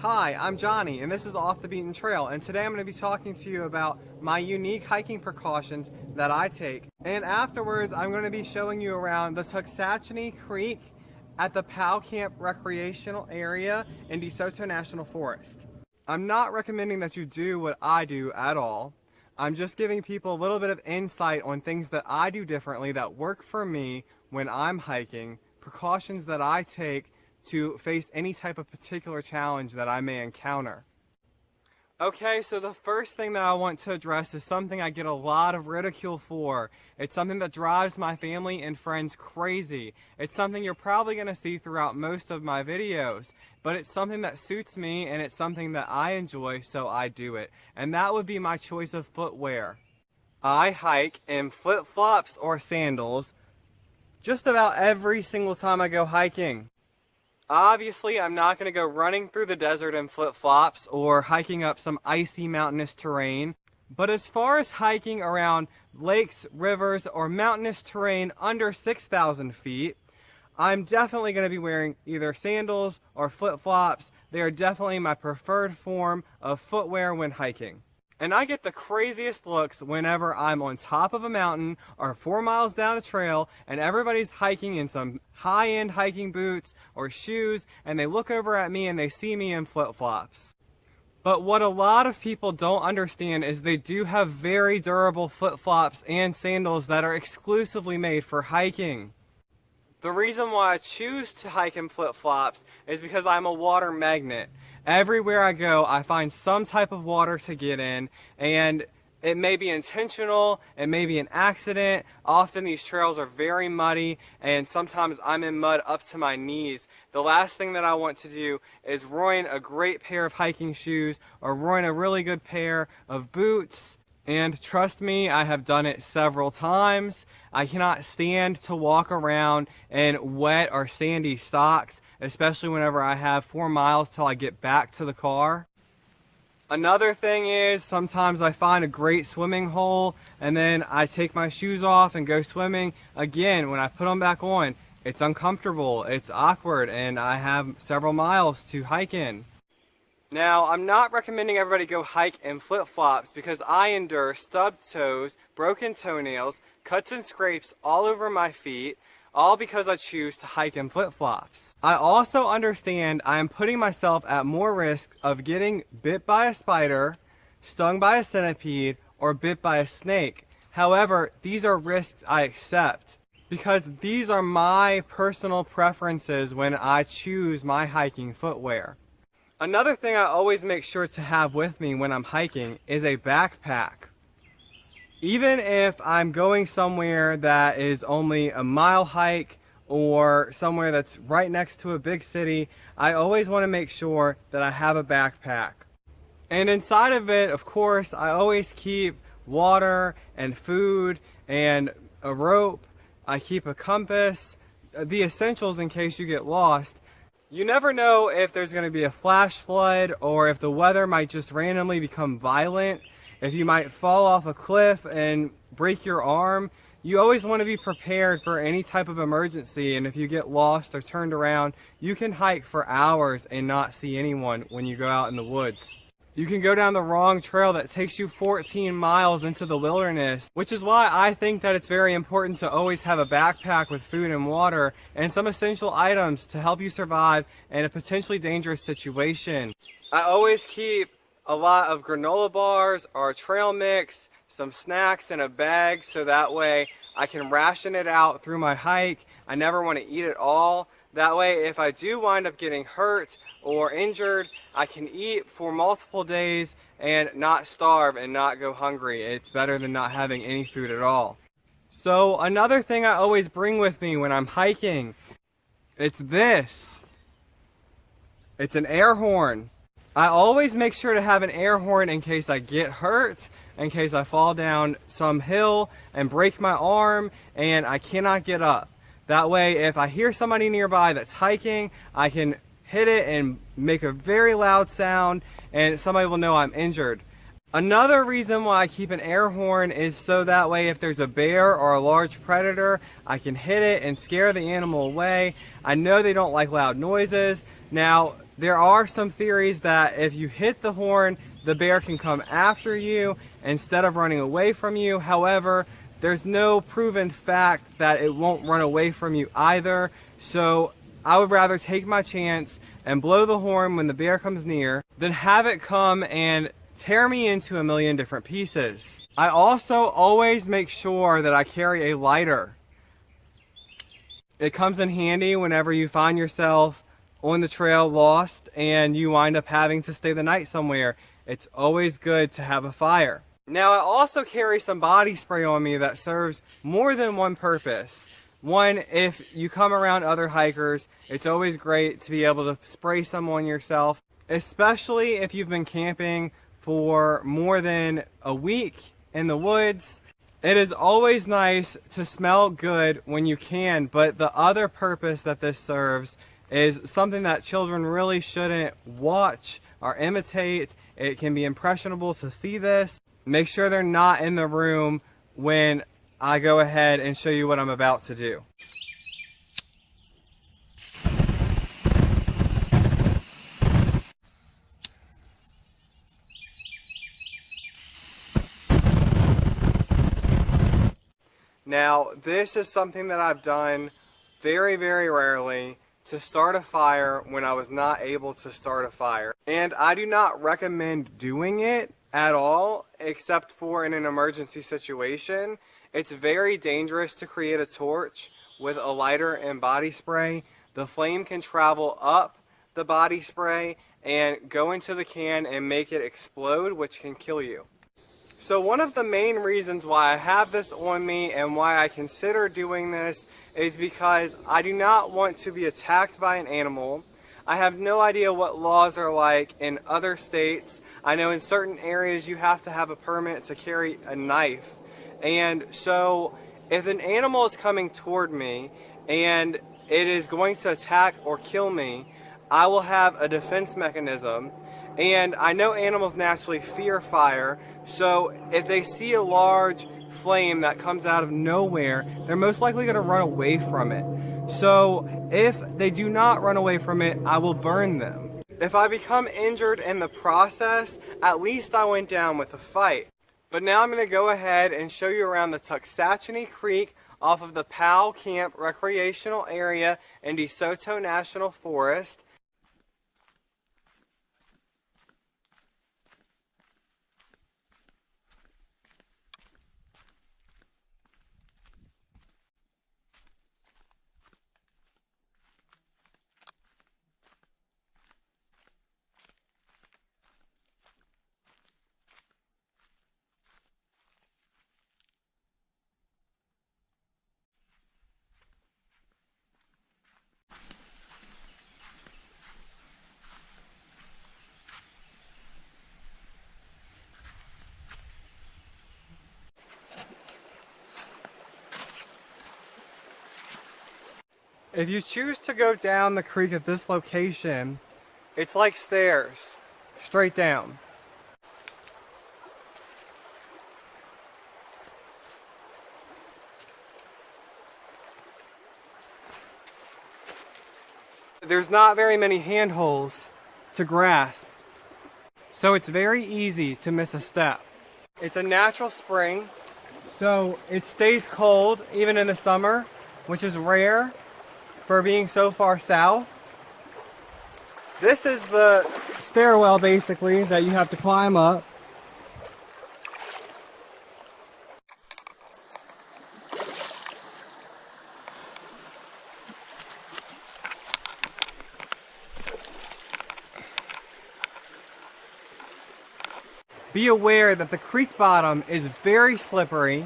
Hi, I'm Johnny, and this is Off the Beaten Trail, and today I'm going to be talking to you about my unique hiking precautions that I take. And afterwards, I'm going to be showing you around the Tuxachanie Creek at the Pow Camp recreational area in DeSoto National Forest. I'm not recommending that you do what I do at all. I'm just giving people a little bit of insight on things that I do differently that work for me when I'm hiking, precautions that I take to face any type of particular challenge that I may encounter. Okay, so the first thing that I want to address is something I get a lot of ridicule for. It's something that drives my family and friends crazy. It's something you're probably going to see throughout most of my videos, but it's something that suits me and it's something that I enjoy, so I do it. And that would be my choice of footwear. I hike in flip-flops or sandals just about every single time I go hiking. Obviously, I'm not going to go running through the desert in flip-flops or hiking up some icy mountainous terrain. But as far as hiking around lakes, rivers, or mountainous terrain under 6,000 feet, I'm definitely going to be wearing either sandals or flip-flops. They are definitely my preferred form of footwear when hiking. And I get the craziest looks whenever I'm on top of a mountain or 4 miles down a trail and everybody's hiking in some high-end hiking boots or shoes, and they look over at me and they see me in flip-flops. But what a lot of people don't understand is they do have very durable flip-flops and sandals that are exclusively made for hiking. The reason why I choose to hike in flip-flops is because I'm a water magnet. Everywhere I go, I find some type of water to get in, and it may be intentional, it may be an accident. Often these trails are very muddy, and sometimes I'm in mud up to my knees. The last thing that I want to do is ruin a great pair of hiking shoes or ruin a really good pair of boots. And trust me, I have done it several times. I cannot stand to walk around in wet or sandy socks, especially whenever I have 4 miles till I get back to the car. Another thing is, sometimes I find a great swimming hole and then I take my shoes off and go swimming. Again, when I put them back on, it's uncomfortable, it's awkward, and I have several miles to hike in. Now, I'm not recommending everybody go hike in flip-flops because I endure stubbed toes, broken toenails, cuts and scrapes all over my feet, all because I choose to hike in flip-flops. I also understand I am putting myself at more risk of getting bit by a spider, stung by a centipede, or bit by a snake. However, these are risks I accept because these are my personal preferences when I choose my hiking footwear. Another thing I always make sure to have with me when I'm hiking is a backpack. Even if I'm going somewhere that is only a mile hike or somewhere that's right next to a big city, I always want to make sure that I have a backpack. And inside of it, of course, I always keep water and food and a rope. I keep a compass, the essentials in case you get lost. You never know if there's going to be a flash flood or if the weather might just randomly become violent. If you might fall off a cliff and break your arm, you always want to be prepared for any type of emergency. And if you get lost or turned around, you can hike for hours and not see anyone when you go out in the woods. You can go down the wrong trail that takes you 14 miles into the wilderness, which is why I think that it's very important to always have a backpack with food and water and some essential items to help you survive in a potentially dangerous situation. I always keep a lot of granola bars or trail mix, some snacks in a bag so that way I can ration it out through my hike. I never want to eat it all. That way if I do wind up getting hurt or injured, I can eat for multiple days and not starve and not go hungry. It's better than not having any food at all. So another thing I always bring with me when I'm hiking, it's this. It's an air horn. I always make sure to have an air horn in case I get hurt, in case I fall down some hill and break my arm and I cannot get up. That way, if I hear somebody nearby that's hiking, I can hit it and make a very loud sound and somebody will know I'm injured. Another reason why I keep an air horn is so that way if there's a bear or a large predator, I can hit it and scare the animal away. I know they don't like loud noises. Now, There are some theories that if you hit the horn, the bear can come after you instead of running away from you. However, there's no proven fact that it won't run away from you either. So I would rather take my chance and blow the horn when the bear comes near than have it come and tear me into a million different pieces. I also always make sure that I carry a lighter. It comes in handy whenever you find yourself on the trail lost and you wind up having to stay the night somewhere. It's always good to have a fire. Now I also carry some body spray on me that serves more than one purpose. One, if you come around other hikers, it's always great to be able to spray some on yourself, especially if you've been camping for more than a week in the woods. It is always nice to smell good when you can, but the other purpose that this serves is something that children really shouldn't watch or imitate. It can be impressionable to see this. Make sure they're not in the room when I go ahead and show you what I'm about to do. Now, this is something that I've done very, very rarely to start a fire when I was not able to start a fire. And I do not recommend doing it at all, except for in an emergency situation. It's very dangerous to create a torch with a lighter and body spray. The flame can travel up the body spray and go into the can and make it explode, which can kill you. So one of the main reasons why I have this on me and why I consider doing this is because I do not want to be attacked by an animal. I have no idea what laws are like in other states. I know in certain areas you have to have a permit to carry a knife. And so if an animal is coming toward me and it is going to attack or kill me, I will have a defense mechanism. And I know animals naturally fear fire, so if they see a large flame that comes out of nowhere, they're most likely going to run away from it. So if they do not run away from it, I will burn them. If I become injured in the process, at least I went down with a fight. But now I'm going to go ahead and show you around the Tuxachanie Creek off of the Pow Camp recreational area in DeSoto National Forest. If you choose to go down the creek at this location, it's like stairs, straight down. There's not very many handholds to grasp, so it's very easy to miss a step. It's a natural spring, so it stays cold even in the summer, which is rare for being so far south. This is the stairwell basically that you have to climb up. Be aware that the creek bottom is very slippery.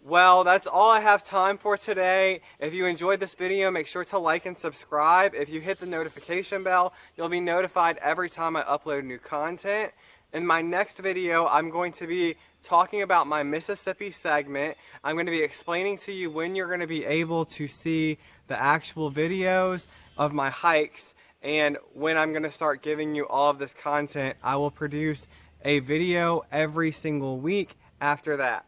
Well, that's all I have time for today. If you enjoyed this video, make sure to like and subscribe. If you hit the notification bell, you'll be notified every time I upload new content. In my next video, I'm going to be talking about my Mississippi segment. I'm going to be explaining to you when you're going to be able to see the actual videos of my hikes, and when I'm going to start giving you all of this content. I will produce a video every single week after that.